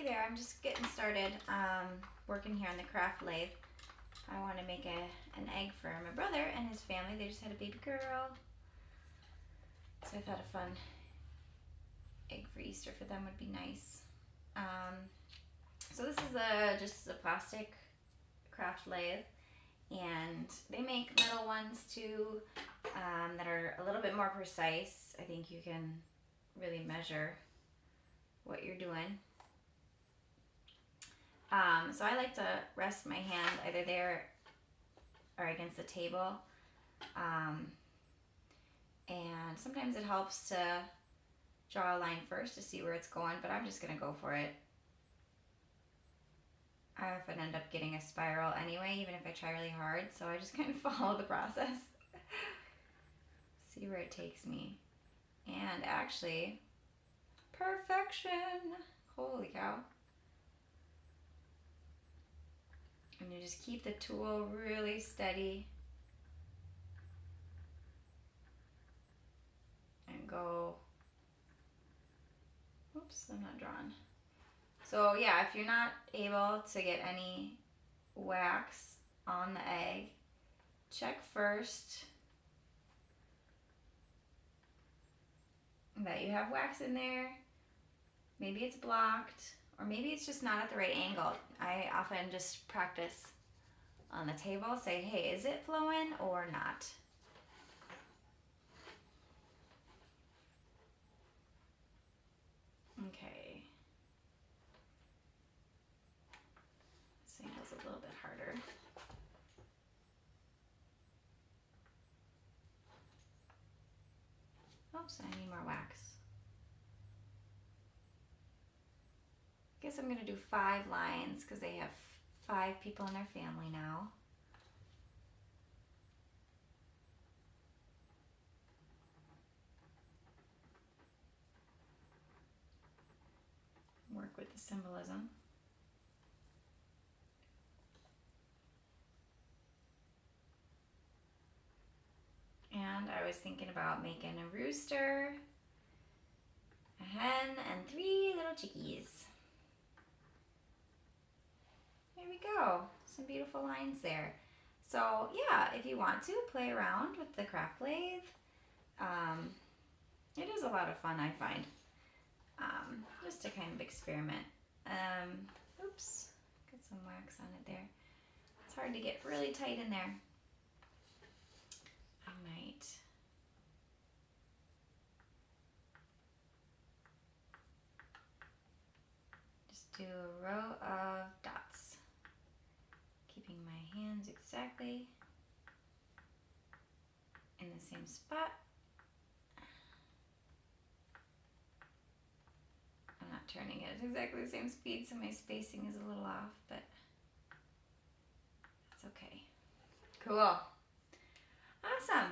Hey there, I'm just getting started working here on the craft lathe. I want to make an egg for my brother and his family. They just had a baby girl. So I thought a fun egg for Easter for them would be nice. So this is just a plastic craft lathe, and they make metal ones too that are a little bit more precise. I think you can really measure what you're doing. So I like to rest my hand either there or against the table. And sometimes it helps to draw a line first to see where it's going, but I'm just going to go for it. I often end up getting a spiral anyway, even if I try really hard, so I just kind of follow the process. See where it takes me. And actually, perfection! Holy cow. And you just keep the tool really steady and go. Oops, I'm not drawn. So yeah, if you're not able to get any wax on the egg, check first that you have wax in there. Maybe it's blocked, or maybe it's just not at the right angle. I often just practice on the table, say, hey, is it flowing or not? Okay. This angle's a little bit harder. Oops, I need more wax. Guess I'm gonna do 5 lines because they have 5 people in their family now. Work with the symbolism. And I was thinking about making a rooster, a hen, and 3 little chickies. There we go. Some beautiful lines there. So yeah, if you want to play around with the craft lathe, it is a lot of fun, I find. Just to kind of experiment. Oops, got some wax on it there. It's hard to get really tight in there. I might just do a row of dots, keeping my hands exactly in the same spot. I'm not turning it at exactly the same speed, so my spacing is a little off, but that's okay. Cool. Awesome.